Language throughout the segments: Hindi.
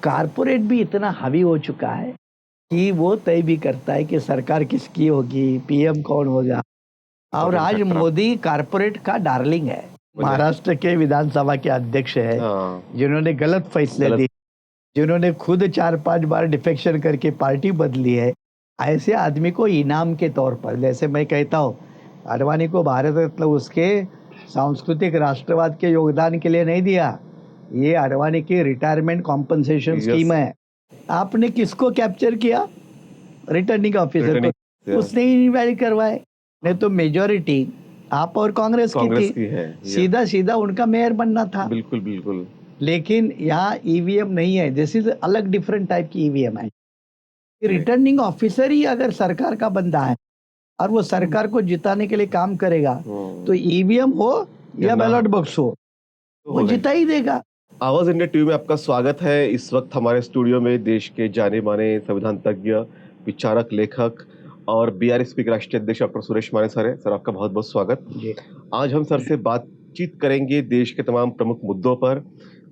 कारपोरेट भी इतना हावी हो चुका है कि वो तय भी करता है कि सरकार किसकी होगी, पीएम कौन होगा। और आज मोदी कारपोरेट का डार्लिंग है। महाराष्ट्र के विधानसभा के अध्यक्ष है, जिन्होंने गलत फैसले दिए, जिन्होंने खुद 4-5 बार डिफेक्शन करके पार्टी बदली है। ऐसे आदमी को इनाम के तौर पर, जैसे मैं कहता हूँ, आडवाणी को भारत रत्न उसके सांस्कृतिक राष्ट्रवाद के योगदान के लिए नहीं दिया, ये आडवाणी की रिटायरमेंट कॉम्पनसेशन स्कीम है। आपने किसको कैप्चर किया? रिटर्निंग ऑफिसर को। उसने ही इनवैलिड करवाए, नहीं तो मेजॉरिटी आप और कांग्रेस की थी। सीधा सीधा उनका मेयर बनना था। बिल्कुल बिल्कुल। लेकिन यहाँ ईवीएम नहीं है, दिस इज अलग डिफरेंट टाइप की ईवीएम है। रिटर्निंग ऑफिसर ही अगर सरकार का बंदा है और वो सरकार को जिताने के लिए काम करेगा, तो ईवीएम हो या बैलेट बॉक्स हो, वो जिता ही देगा। आवाज इंडिया टीवी में आपका स्वागत है। इस वक्त हमारे स्टूडियो में देश के जाने माने संविधान तज्ञ, विचारक, लेखक और बीआरएसपी के राष्ट्रीय अध्यक्ष डॉक्टर सुरेश माने सर है। सर, आपका बहुत बहुत स्वागत। आज हम सर से बातचीत करेंगे देश के तमाम प्रमुख मुद्दों पर,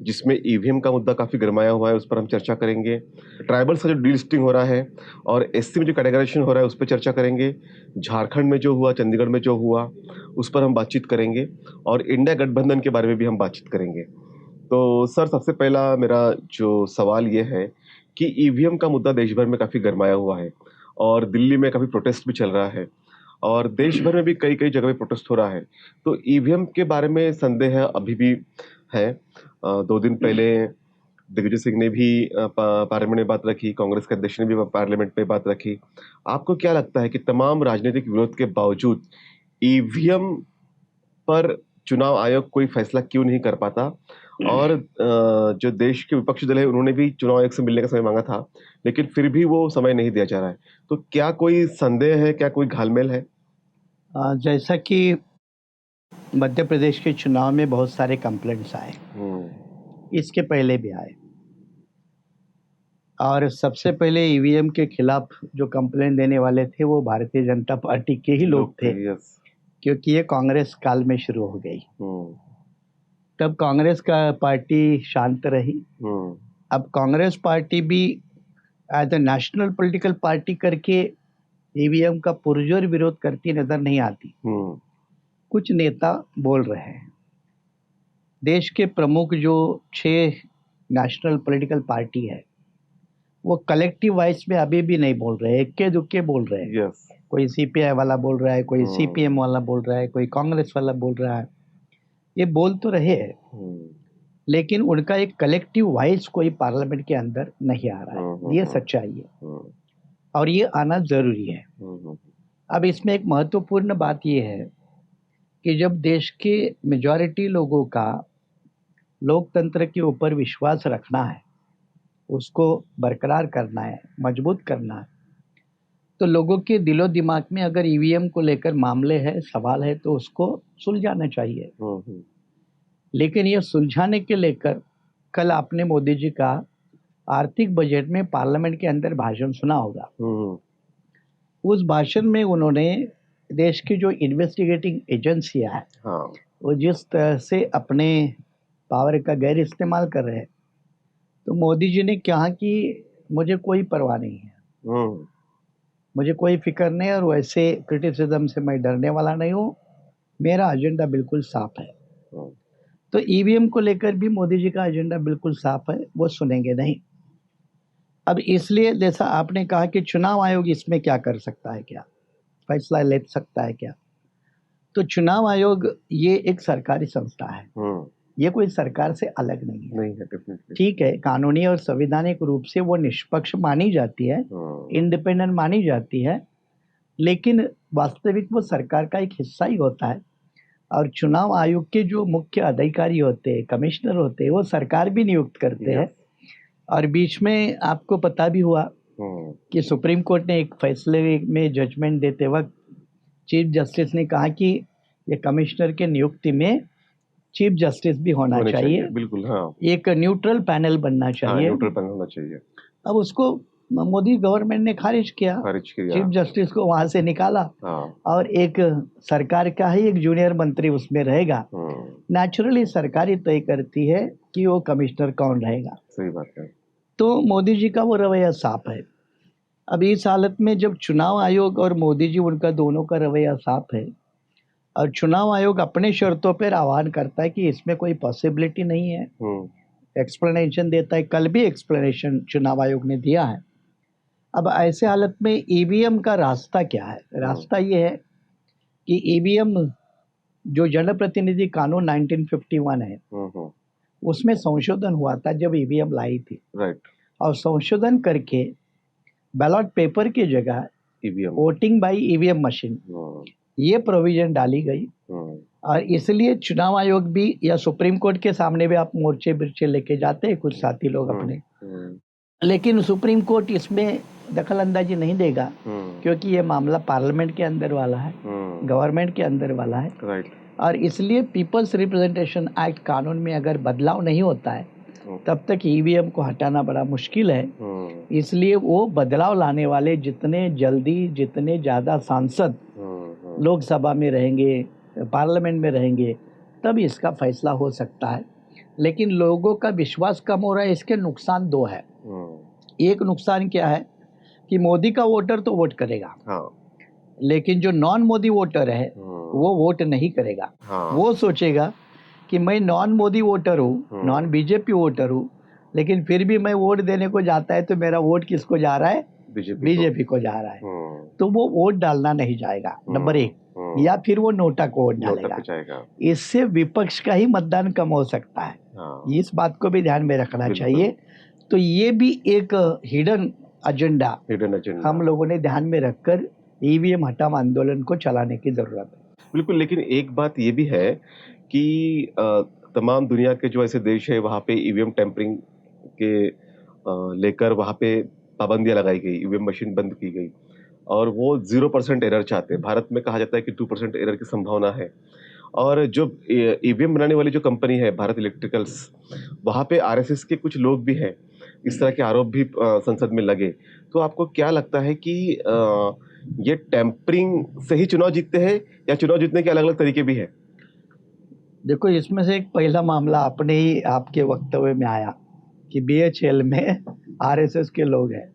जिसमें ईवीएम का मुद्दा काफी गरमाया हुआ है, उस पर हम चर्चा करेंगे। ट्राइबल्स का जो डीलिस्टिंग हो रहा है और एससी में जो कैटेगराइजेशन हो रहा है, उस पर चर्चा करेंगे। झारखंड में जो हुआ, चंडीगढ़ में जो हुआ, उस पर हम बातचीत करेंगे और इंडिया गठबंधन के बारे में भी हम बातचीत करेंगे। तो सर, सबसे पहला मेरा जो सवाल ये है कि ईवीएम का मुद्दा देश भर में काफी गरमाया हुआ है और दिल्ली में काफी प्रोटेस्ट भी चल रहा है और देश भर में भी कई कई जगह पे प्रोटेस्ट हो रहा है। तो ईवीएम के बारे में संदेह अभी भी है। 2 दिन पहले दिग्विजय सिंह ने भी पार्लियामेंट में बात रखी, कांग्रेस के अध्यक्ष ने भी पार्लियामेंट में बात रखी। आपको क्या लगता है कि तमाम राजनीतिक विरोध के बावजूद ईवीएम पर चुनाव आयोग कोई फैसला क्यों नहीं कर पाता? और जो देश के विपक्षी दल है, उन्होंने भी चुनाव आयोग से मिलने का समय मांगा था, लेकिन फिर भी वो समय नहीं दिया जा रहा है। तो क्या कोई संदेह है, क्या कोई घालमेल है? जैसा कि मध्य प्रदेश के चुनाव में बहुत सारे कंप्लेंट्स आए, इसके पहले भी आए, और सबसे पहले ईवीएम के खिलाफ जो कंप्लेंट देने वाले थे वो भारतीय जनता पार्टी के ही लोग थे, क्योंकि ये कांग्रेस काल में शुरू हो गई। तब कांग्रेस का पार्टी शांत रही। अब कांग्रेस पार्टी भी as a national political party करके ईवीएम का पुरजोर विरोध करती नजर नहीं आती। कुछ नेता बोल रहे हैं। देश के प्रमुख जो 6 नेशनल पॉलिटिकल पार्टी है, वो कलेक्टिव वॉइस में अभी भी नहीं बोल रहे, इक्के दुक्के बोल रहे हैं। कोई सीपीआई वाला बोल रहा है, कोई सीपीएम वाला बोल रहा है, कोई कांग्रेस वाला बोल रहा है। ये बोल तो रहे हैं, लेकिन उनका एक कलेक्टिव वॉइस कोई पार्लियामेंट के अंदर नहीं आ रहा है। ये सच्चाई है और ये आना जरूरी है। अब इसमें एक महत्वपूर्ण बात ये है कि जब देश के मेजॉरिटी लोगों का लोकतंत्र के ऊपर विश्वास रखना है, उसको बरकरार करना है, मजबूत करना है, तो लोगों के दिलो दिमाग में अगर ईवीएम को लेकर मामले है, सवाल है, तो उसको सुलझाना चाहिए। लेकिन ये सुलझाने के लेकर कल आपने मोदी जी का आर्थिक बजट में पार्लियामेंट के अंदर भाषण सुना होगा। उस भाषण में उन्होंने देश की जो इन्वेस्टिगेटिंग एजेंसियां है, वो जिस तरह से अपने पावर का गैर इस्तेमाल कर रहे हैं, तो मोदी जी ने कहा कि मुझे कोई परवाह नहीं है, मुझे कोई फिक्र नहीं, और वैसे क्रिटिसिज्म से मैं डरने वाला नहीं हूँ, मेरा एजेंडा बिल्कुल साफ है। तो ईवीएम को लेकर भी मोदी जी का एजेंडा बिल्कुल साफ है, वो सुनेंगे नहीं। अब इसलिए जैसा आपने कहा कि चुनाव आयोग इसमें क्या कर सकता है, क्या फैसला ले सकता है क्या, तो चुनाव आयोग ये एक सरकारी संस्था है, ये कोई सरकार से अलग नहीं है। ठीक है, कानूनी और संवैधानिक रूप से वो निष्पक्ष मानी जाती है, इंडिपेंडेंट मानी जाती है, लेकिन वास्तविक वो सरकार का एक हिस्सा ही होता है। और चुनाव आयोग के जो मुख्य अधिकारी होते हैं, कमिश्नर होते हैं, वो सरकार भी नियुक्त करते हैं। और बीच में आपको पता भी हुआ कि सुप्रीम कोर्ट ने एक फैसले में जजमेंट देते वक्त चीफ जस्टिस ने कहा कि ये कमिश्नर के नियुक्ति में चीफ जस्टिस भी होना चाहिए। बिल्कुल, एक न्यूट्रल पैनल बनना चाहिए। न्यूट्रल पैनल होना चाहिए। अब उसको मोदी गवर्नमेंट ने खारिज किया। चीफ जस्टिस को वहां से निकाला और एक सरकार का ही एक जूनियर मंत्री उसमें रहेगा। नेचुरली सरकार ही तय करती है कि वो कमिश्नर कौन रहेगा। सही बात है। तो मोदी जी का वो रवैया साफ है। अब इस हालत में जब चुनाव आयोग और मोदी जी, उनका दोनों का रवैया साफ है और चुनाव आयोग अपने शर्तों पर आह्वान करता है कि इसमें कोई पॉसिबिलिटी नहीं है, एक्सप्लेनेशन देता है। कल भी एक्सप्लेनेशन चुनाव आयोग ने दिया है। अब ऐसे हालत में ईवीएम का रास्ता क्या है? रास्ता ये है कि ईवीएम जो जनप्रतिनिधि कानून 1951 है, उसमें संशोधन हुआ था जब ईवीएम लाई थी। राइट। और संशोधन करके बैलेट पेपर की जगह EVM, voting by EVM machine, ये प्रोविजन डाली गई। और इसलिए चुनाव आयोग भी या सुप्रीम कोर्ट के सामने भी आप मोर्चे बिर्चे लेके जाते हैं कुछ साथी लोग अपने, लेकिन सुप्रीम कोर्ट इसमें दखल अंदाजी नहीं देगा क्योंकि ये मामला पार्लियामेंट के अंदर वाला है, गवर्नमेंट के अंदर वाला है। राइट। और इसलिए पीपल्स रिप्रेजेंटेशन एक्ट कानून में अगर बदलाव नहीं होता है तब तक ईवीएम को हटाना बड़ा मुश्किल है। इसलिए वो बदलाव लाने वाले जितने जल्दी, जितने ज़्यादा सांसद लोकसभा में रहेंगे, पार्लियामेंट में रहेंगे, तब इसका फैसला हो सकता है। लेकिन लोगों का विश्वास कम हो रहा है। इसके नुकसान दो है। एक नुकसान क्या है कि मोदी का वोटर तो वोट करेगा, लेकिन जो नॉन मोदी वोटर है वो वोट नहीं करेगा। वो सोचेगा कि मैं नॉन मोदी वोटर हूँ, नॉन बीजेपी वोटर हूँ, लेकिन फिर भी मैं वोट देने को जाता है तो मेरा वोट किसको जा रहा है? बीजेपी को जा रहा है। तो वो वोट डालना नहीं जाएगा, नंबर एक, या फिर वो नोटा को वोट डालेगा। इससे विपक्ष का ही मतदान कम हो सकता है। इस बात को भी ध्यान में रखना चाहिए। तो ये भी एक हिडन एजेंडा हम लोगों ने ध्यान में रखकर ईवीएम हटाओ आंदोलन को चलाने की जरूरत है। बिल्कुल, लेकिन एक बात ये भी है कि तमाम दुनिया के जो ऐसे देश है वहाँ पे ईवीएम टेम्परिंग के लेकर वहाँ पे पाबंदियां लगाई गई, ईवीएम मशीन बंद की गई और वो 0% एरर चाहते हैं। भारत में कहा जाता है कि 2% एरर की संभावना है। और जो ईवीएम बनाने वाली जो कंपनी है भारत इलेक्ट्रिकल्स, वहाँ पे आरएसएस के कुछ लोग भी हैं। इस तरह के आरोप भी संसद में लगे। तो आपको क्या लगता है कि ये टेम्परिंग से ही चुनाव जीतते हैं या चुनाव जीतने के अलग अलग तरीके भी हैं? देखो, इसमें से एक पहला मामला अपने ही आपके वक्तव्य में आया कि बीएचएल में आरएसएस के लोग हैं।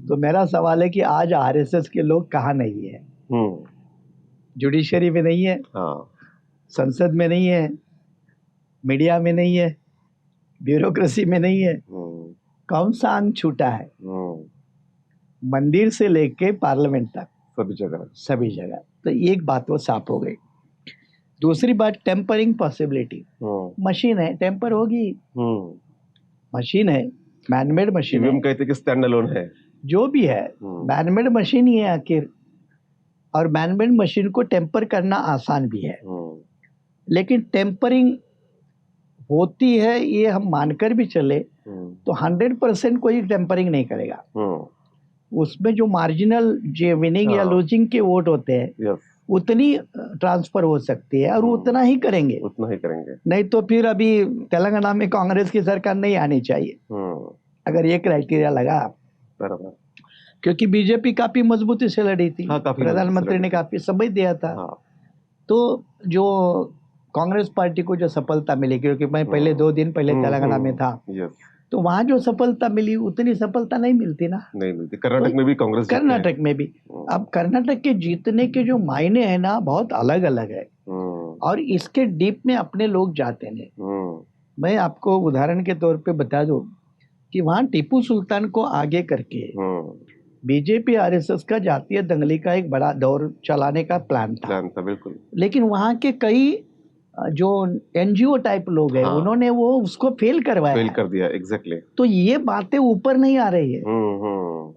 तो मेरा सवाल है कि आज आरएसएस के लोग कहाँ नहीं है? जुडिशरी में नहीं है, संसद में नहीं है, मीडिया में नहीं है, ब्यूरोक्रेसी में नहीं है। कौन सा अंग छूटा है? मंदिर से लेके पार्लियामेंट तक सभी जगह। तो एक बात वो साफ हो गई। दूसरी बात, टेम्परिंग पॉसिबिलिटी, मशीन है, टेम्पर होगी। मशीन है, मैनमेड मशीन है, कहते कि स्टैंड अलोन है, जो भी है मैनमेड मशीन ही है आखिर। और मैनमेड मशीन को टेम्पर करना आसान भी है, लेकिन टेम्परिंग होती है ये हम मानकर भी चले तो 100% कोई टेम्परिंग नहीं करेगा। उसमें जो मार्जिनल जो विनिंग या लूजिंग के वोट होते हैं उतनी ट्रांसफर हो सकती है और उतना ही करेंगे। नहीं तो फिर अभी तेलंगाना में कांग्रेस की सरकार नहीं आनी चाहिए अगर ये क्राइटेरिया लगा। क्योंकि बीजेपी काफी मजबूती से लड़ी थी, प्रधानमंत्री ने काफी समय दिया था। तो जो कांग्रेस पार्टी को जो सफलता मिली, क्योंकि मैं पहले 2 दिन पहले तेलंगाना में था, तो वहां जो सफलता मिली उतनी सफलता नहीं मिलती ना, नहीं मिलती। कर्नाटक में भी कांग्रेस, कर्नाटक में भी। अब कर्नाटक के जीतने के जो मायने हैं ना बहुत अलग अलग है और इसके डीप में अपने लोग जाते हैं। मैं आपको उदाहरण के तौर पे बता दूं कि वहां टीपू सुल्तान को आगे करके बीजेपी आरएसएस का जातीय दंगली का एक बड़ा दौर चलाने का प्लान था बिल्कुल। लेकिन वहां के कई जो एनजीओ टाइप लोग हैं उन्होंने वो उसको फेल कर दिया। एग्जैक्टली। तो ये बातें ऊपर नहीं आ रही है।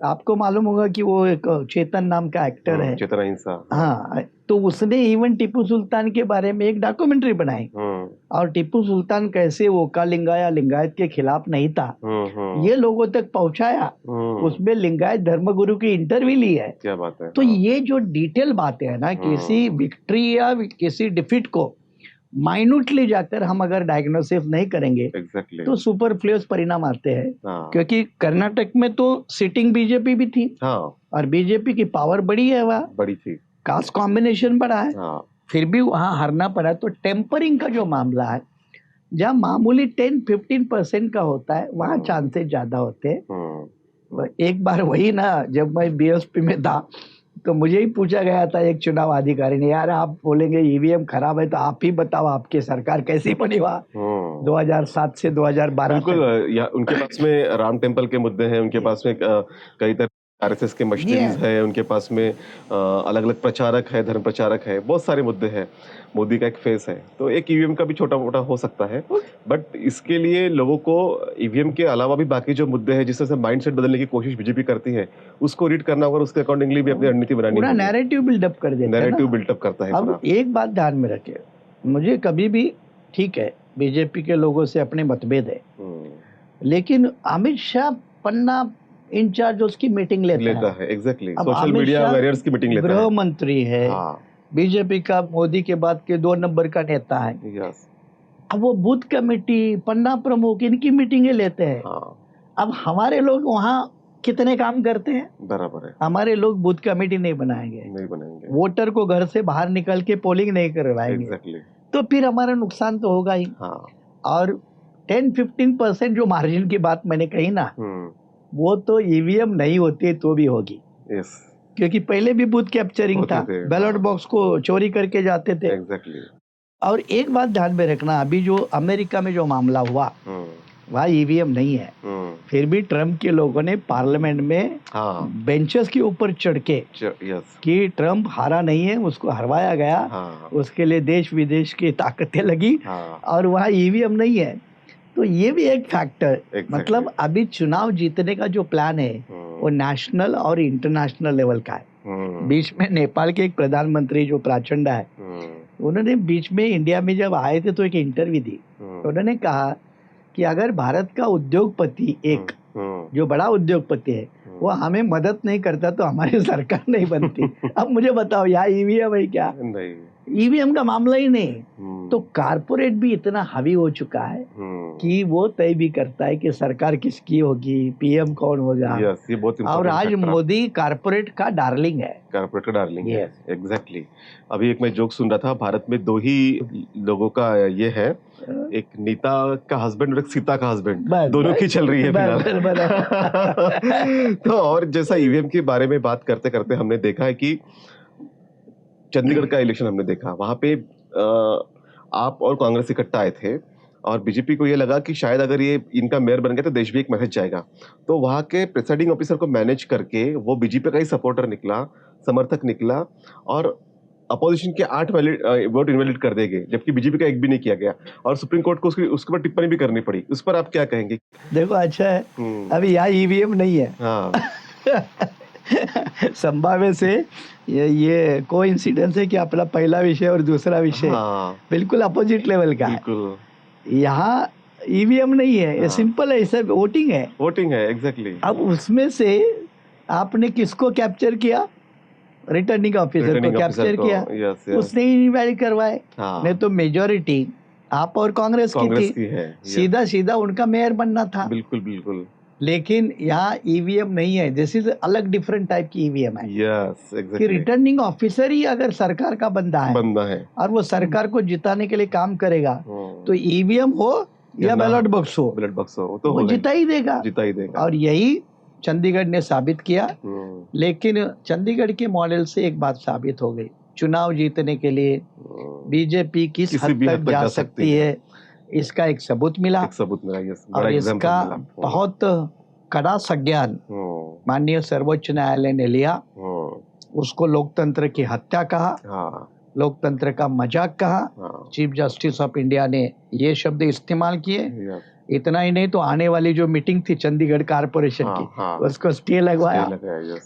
आपको मालूम होगा कि वो एक चेतन नाम का एक्टर है, चेतन अहिंसा। हाँ, तो उसने इवन टीपू सुल्तान के बारे में एक डॉक्यूमेंट्री बनाई और टीपू सुल्तान कैसे वो कालिंगा या लिंगायत के खिलाफ नहीं था ये लोगों तक पहुंचाया। उसमें लिंगायत धर्मगुरु की इंटरव्यू ली है। क्या बात है। तो ये जो डिटेल बातें है ना, किसी विक्ट्री या किसी डिफीट को माइन्यूटली जाकर हम अगर डायग्नोसिस नहीं करेंगे तो सुपरफ्लुअस परिणाम आते हैं। क्योंकि कर्नाटक में तो सिटिंग बीजेपी भी थी और बीजेपी की पावर बड़ी है, वहाँ बड़ी थी, कास्ट कॉम्बिनेशन बड़ा है, फिर भी वहां हारना पड़ा। तो टेम्परिंग का जो मामला है जहाँ मामूली 10-15% का होता है वहाँ चांसेस ज्यादा होते हैं। एक बार वही ना, जब मैं बीएसपी में था तो मुझे ही पूछा गया था एक चुनाव अधिकारी ने, यार आप बोलेंगे ईवीएम खराब है तो आप ही बताओ आपकी सरकार कैसी बनी वहाँ 2007 से 2012 बिल्कुल। उनके पास में राम टेम्पल के मुद्दे हैं, उनके पास में कई तरह आरएसएस के मशीनरीज है, उनके पास में अलग अलग प्रचारक है, धर्म प्रचारक है, बहुत सारे मुद्दे हैं। मोदी का एक फेस है, तो एक ईवीएम का भी छोटा मोटा हो सकता है, बट इसके लिए लोगों को ईवीएम के अलावा भी बाकी जो मुद्दे हैं जिससे माइंडसेट बदलने की कोशिश बीजेपी करती है उसको रीड करना होगा, उसके अकॉर्डिंगली भी अपनी रणनीति बनानी पूरा नैरेटिव बिल्डअप कर देता है, नैरेटिव बिल्डअप करता है। अब एक बात ध्यान में रखे, मुझे कभी भी, ठीक है बीजेपी के लोगों से अपने मतभेद है, लेकिन अमित शाह पन्ना इंचार्ज उसकी मीटिंग लेता है। एग्जैक्टली, सोशल मीडिया वॉरियर्स की मीटिंग लेता है, गृह मंत्री है, बीजेपी का मोदी के बाद के 2 नंबर का नेता है। अब वो बूथ कमेटी, पन्ना प्रमुख, इनकी मीटिंगें लेते हैं। अब हमारे लोग वहाँ कितने काम करते हैं? बराबर है, हमारे लोग बूथ कमेटी नहीं बनाएंगे, वोटर को घर से बाहर निकल के पोलिंग नहीं करवाएंगे, तो फिर हमारा नुकसान तो होगा ही। और 10-15% जो मार्जिन की बात मैंने कही ना, वो तो ईवीएम नहीं होती तो भी होगी, क्योंकि पहले भी बूथ कैप्चरिंग था, बैलेट बॉक्स को चोरी करके जाते थे। और एक बात ध्यान में रखना, अभी जो अमेरिका में जो मामला हुआ वहाँ ईवीएम नहीं है, फिर भी ट्रम्प के लोगों ने पार्लियामेंट में बेंचेस के ऊपर चढ़ के कि ट्रम्प हारा नहीं है, उसको हरवाया गया, उसके लिए देश विदेश की ताकतें लगी, और वहाँ ईवीएम नहीं है। तो ये भी एक फैक्टर, मतलब अभी चुनाव जीतने का जो प्लान है वो नेशनल और इंटरनेशनल लेवल का है। बीच में नेपाल के एक प्रधानमंत्री जो प्रचंडा है, उन्होंने बीच में इंडिया में जब आए थे तो एक इंटरव्यू दी, उन्होंने कहा कि अगर भारत का उद्योगपति एक जो बड़ा उद्योगपति है वो हमें मदद नहीं करता तो हमारी सरकार नहीं बनती। अब मुझे बताओ यहाँ ईवीएम है क्या? ईवीएम का मामला ही नहीं। तो कारपोरेट भी इतना हावी हो चुका है कि वो तय भी करता है कि सरकार किसकी होगी, पीएम कौन होगा। ये बहुत और आज मोदी कारपोरेट का डार्लिंग है, है। एग्जैक्टली। अभी एक मैं जोक सुन रहा था, भारत में 2 ही लोगों का ये है, एक नीता का हस्बैंड और एक सीता का हस्बैंड, दोनों की चल रही है फिलहाल। तो और जैसा ईवीएम के बारे में बात करते करते हमने देखा है कि चंडीगढ़ का इलेक्शन हमने देखा, वहां पे आप और कांग्रेस इकट्ठा आए थे और बीजेपी को ये लगा कि शायद अगर ये इनका मेयर बन गया तो देश भी एक मैसेज जाएगा, तो वहां के प्रेसाइडिंग ऑफिसर को मैनेज करके वो बीजेपी का ही सपोर्टर निकला, समर्थक निकला, और अपोजिशन के 8 वोट इनवैलिड कर देंगे, जबकि बीजेपी का एक भी नहीं किया गया, और सुप्रीम कोर्ट को उसके ऊपर टिप्पणी भी करनी पड़ी। उस पर आप क्या कहेंगे? देखो अच्छा है, अभी यहाँ ईवीएम नहीं है। संभाव्य से ये कोइंसिडेंस है कि अपना पहला विषय और दूसरा विषय बिल्कुल अपोजिट लेवल का है। यहाँ ईवीएम नहीं है, ये सिंपल है, सब वोटिंग है। एग्जैक्टली। अब उसमें से आपने किसको कैप्चर किया? रिटर्निंग ऑफिसर को कैप्चर किया, उसने ही वैलिड करवाए। नहीं तो मेजॉरिटी आप और कांग्रेस की थी, सीधा उनका मेयर बनना था। बिल्कुल। लेकिन यहाँ ईवीएम नहीं है, दिस इज अलग डिफरेंट टाइप की ईवीएम है। exactly. कि रिटर्निंग ऑफिसर ही अगर सरकार का बंदा है और वो सरकार को जिताने के लिए काम करेगा, तो ईवीएम हो या बैलेट बॉक्स हो तो वो जिता ही देगा। और यही चंडीगढ़ ने साबित किया। लेकिन चंडीगढ़ के मॉडल से एक बात साबित हो गई, चुनाव जीतने के लिए बीजेपी किस हद तक जा सकती है, इसका एक सबूत मिला। और इसका बहुत कड़ा संज्ञान माननीय सर्वोच्च न्यायालय ने लिया। उसको लोकतंत्र की हत्या कहा, लोकतंत्र का मजाक कहा। चीफ जस्टिस ऑफ इंडिया ने ये शब्द इस्तेमाल किए। इतना ही नहीं तो आने वाली जो मीटिंग थी चंडीगढ़ कारपोरेशन की, उसको स्टे लगवाया।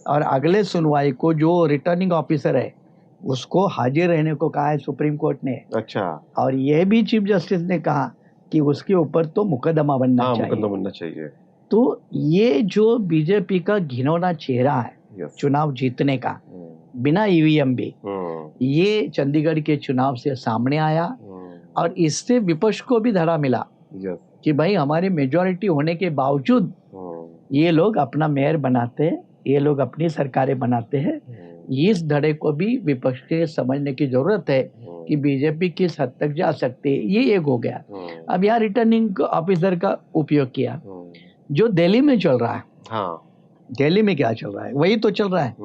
और अगले सुनवाई को जो रिटर्निंग ऑफिसर है उसको हाजिर रहने को कहा है सुप्रीम कोर्ट ने। अच्छा। और यह भी चीफ जस्टिस ने कहा कि उसके ऊपर तो मुकदमा बनना चाहिए। तो ये जो बीजेपी का घिनौना चेहरा है चुनाव जीतने का बिना ईवीएम भी, ये चंडीगढ़ के चुनाव से सामने आया। और इससे विपक्ष को भी धड़ा मिला कि भाई हमारी मेजॉरिटी होने के बावजूद ये लोग अपना मेयर बनाते हैं, ये लोग अपनी सरकारें बनाते हैं। इस धड़े को भी विपक्ष के समझने की जरूरत है कि बीजेपी किस हद तक जा सकती है, ये एक हो गया। अब यहाँ रिटर्निंग ऑफिसर का उपयोग किया, जो दिल्ली में चल रहा है। दिल्ली में क्या चल रहा है वही तो चल रहा है।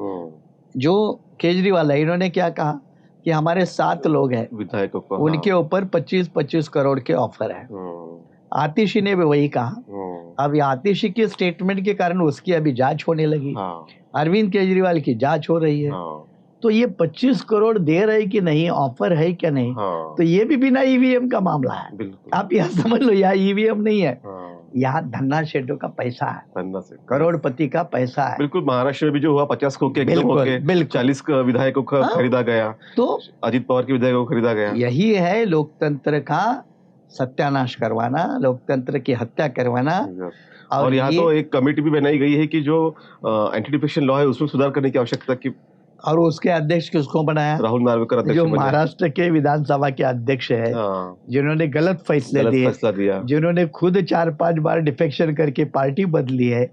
जो केजरीवाल है, इन्होंने क्या कहा कि हमारे 7 लोग हैं विधायकों को, उनके ऊपर 25-25 करोड़ के ऑफर है। आतिशी ने भी वही कहा। अब आतिशी के स्टेटमेंट के कारण उसकी अभी जांच होने लगी। अरविंद केजरीवाल की जांच हो रही है। तो ये 25 करोड़ दे रहे कि नहीं, ऑफर है क्या नहीं, तो ये भी बिना ईवीएम का मामला है। आप यहाँ समझ लो, यहाँ ईवीएम नहीं है, यहाँ धन्ना शेठों का पैसा है, करोड़पति का पैसा है। बिल्कुल। महाराष्ट्र में भी जो हुआ 50 को एकदम होके 40 विधायकों को खरीदा गया, तो अजित पवार के विधायकों को खरीदा गया। यही है लोकतंत्र का सत्यानाश करवाना, लोकतंत्र की हत्या करवाना। और यहाँ तो एक कमेटी भी बनाई गई है कि जो एंटी डिफेक्शन लॉ है उसमें सुधार करने की आवश्यकता की। और उसके अध्यक्ष किसको बनाया? राहुल नार्वेकर अध्यक्ष, जो महाराष्ट्र के विधानसभा के अध्यक्ष है, जिन्होंने गलत फैसला दिया, जिन्होंने खुद 4-5 बार डिफेक्शन करके पार्टी बदली है।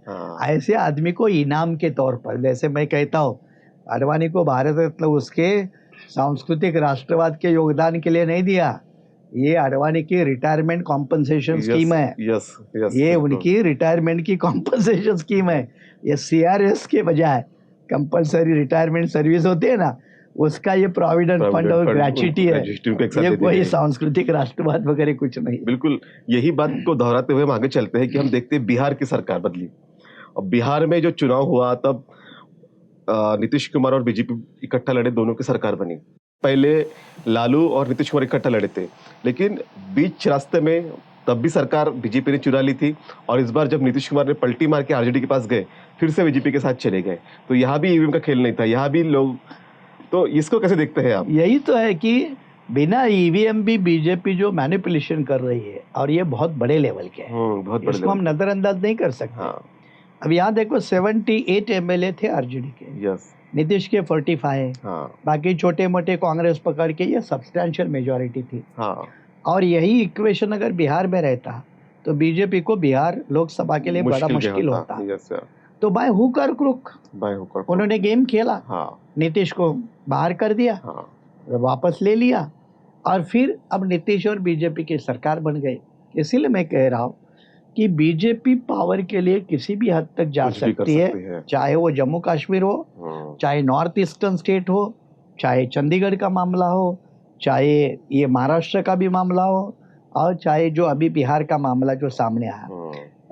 ऐसे आदमी को इनाम के तौर पर, जैसे मैं कहता हूँ आडवाणी को भारत रत्न उसके सांस्कृतिक राष्ट्रवाद के योगदान के लिए नहीं दिया, ये आडवाणी की रिटायरमेंट कॉम्पनसेशन स्कीम है। ये उनकी रिटायरमेंट की कॉम्पनसेशन स्कीम है। ये CRS के बजाय कंपल्सरी रिटायरमेंट सर्विस होती है ना, उसका ये प्रोविडेंट फंड और ग्रेच्युटी है। ये कोई सांस्कृतिक राष्ट्रवाद वगैरह कुछ नहीं। बिल्कुल। यही बात को दोहराते हुए हम आगे चलते हैं कि हम देखते हैं बिहार की सरकार बदली, और बिहार में जो चुनाव हुआ तब नीतीश कुमार और बीजेपी इकट्ठा लड़े, दोनों की सरकार बनी। पहले लालू और नीतीश कुमार इकट्ठा लड़े थे, लेकिन बीच रास्ते में तब भी सरकार बीजेपी ने चुरा ली थी, और इस बार जब नीतीश कुमार ने पलटी मार के आरजेडी के पास गए, फिर से बीजेपी के साथ चले गए। तो यहाँ भी ईवीएम का खेल नहीं था, यहाँ भी लोग, तो इसको कैसे देखते हैं आप? यही तो है कि बिना ईवीएम भी बीजेपी जो मैनिपुलेशन कर रही है, और ये बहुत बड़े लेवल के हैं, बहुत बड़े, इसको हम नजरअंदाज नहीं कर सकते। अब यहाँ देखो 78 MLA थे आरजेडी के, नीतीश के 45, बाकी छोटे मोटे कांग्रेस पकड़ के ये सब्सटैंशियल मेजोरिटी थी। और यही इक्वेशन अगर बिहार में रहता तो बीजेपी को बिहार लोकसभा के लिए बड़ा मुश्किल होता। तो बाय हुक और क्रुक उन्होंने गेम खेला, नीतीश को बाहर कर दिया, वापस ले लिया, और फिर अब नीतीश और बीजेपी की सरकार बन गई। इसीलिए मैं कह रहा हूँ कि बीजेपी पावर के लिए किसी भी हद तक जा सकती है, चाहे वो जम्मू कश्मीर हो, चाहे नॉर्थ ईस्टर्न स्टेट हो, चाहे चंडीगढ़ का मामला हो, चाहे ये महाराष्ट्र का भी मामला हो, और चाहे जो अभी बिहार का मामला जो सामने आया।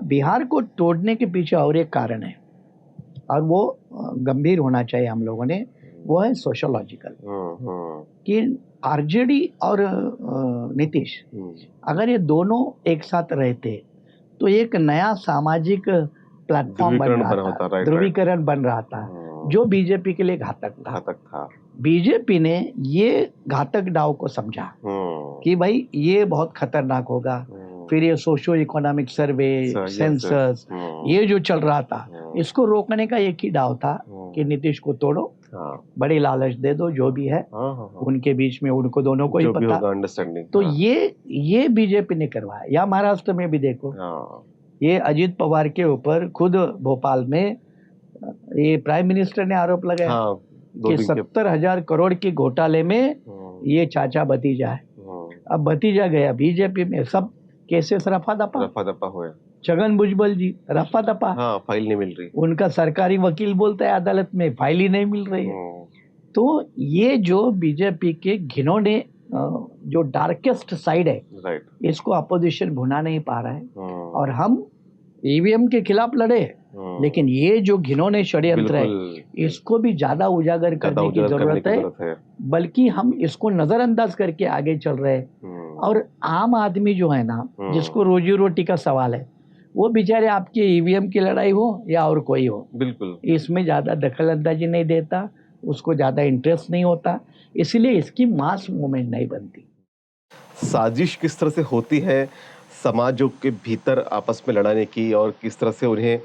बिहार को तोड़ने के पीछे और एक कारण है, और वो गंभीर होना चाहिए हम लोगों ने, वो है सोशोलॉजिकल। कि आरजेडी और नीतीश अगर ये दोनों एक साथ रहते तो एक नया सामाजिक प्लेटफॉर्म बन रहा था, ध्रुवीकरण बन रहा था, जो बीजेपी के लिए घातक था। बीजेपी ने ये घातक डाव को समझा कि भाई ये बहुत खतरनाक होगा। फिर ये सोशो इकोनॉमिक सर्वे, सेंसस, ये जो चल रहा था, इसको रोकने का एक ही डाव था कि नीतीश को तोड़ो, बड़ी लालच दे दो, जो भी है उनके बीच में, उनको दोनों को ही पता। अंडरस्टैंडिंग। तो ये बीजेपी ने करवाया। या महाराष्ट्र में भी देखो, ये अजित पवार के ऊपर खुद भोपाल में ये प्राइम मिनिस्टर ने आरोप लगाया कि 70,000 करोड़ के घोटाले में ये चाचा भतीजा है। अब भतीजा गया बीजेपी में, सब केसेस रफा दफा हुए। छगन भुजबल जी रफा दफा, फाइल नहीं मिल रही, उनका सरकारी वकील बोलता है अदालत में फाइल ही नहीं मिल रही है। तो ये जो बीजेपी के घिनौने जो डार्केस्ट साइड है, इसको अपोजिशन भुना नहीं पा रहा है। और हम ईवीएम के खिलाफ लड़े, लेकिन ये जो घिनौने षड्यंत्र है, इसको भी ज्यादा उजागर करने की जरूरत है। बल्कि हम इसको नजरअंदाज करके आगे चल रहे हैं। और आम आदमी जो है ना, जिसको रोजी रोटी का सवाल है, वो बेचारे आपकी ईवीएम की लड़ाई हो या और कोई हो, बिल्कुल इसमें ज्यादा दखल अंदाजी नहीं देता, उसको ज्यादा इंटरेस्ट नहीं होता, इसलिए इसकी मास मूवमेंट नहीं बनती। साजिश किस तरह से होती है समाजों के भीतर आपस में लड़ाने की, और किस तरह से उन्हें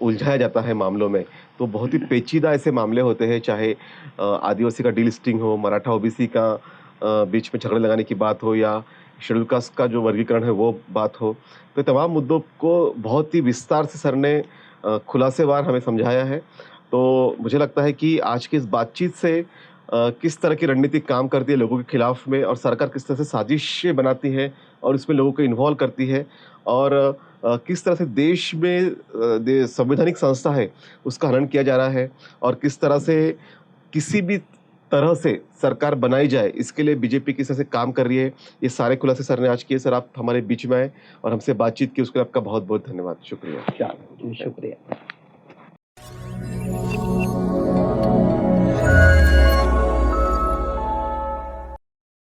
उलझाया जाता है मामलों में, तो बहुत ही पेचीदा ऐसे मामले होते हैं। चाहे आदिवासी का डीलिस्टिंग हो, मराठा ओबीसी का बीच में झगड़े लगाने की बात हो, या शेड्यूल कास्ट का जो वर्गीकरण है वो बात हो, तो तमाम मुद्दों को बहुत ही विस्तार से सर ने खुलासेवार हमें समझाया है। तो मुझे लगता है कि आज की इस बातचीत से किस तरह की रणनीति काम करती है लोगों के खिलाफ में, और सरकार किस तरह से साजिशें बनाती है और इसमें लोगों को इन्वॉल्व करती है, और किस तरह से देश में संवैधानिक संस्था है उसका हनन किया जा रहा है, और किस तरह से किसी भी तरह से सरकार बनाई जाए इसके लिए बीजेपी किस तरह से काम कर रही है, ये सारे खुलासे सर ने आज किए। सर, आप हमारे बीच में आए और हमसे बातचीत की, उसके लिए आपका बहुत बहुत धन्यवाद। शुक्रिया। शुक्रिया।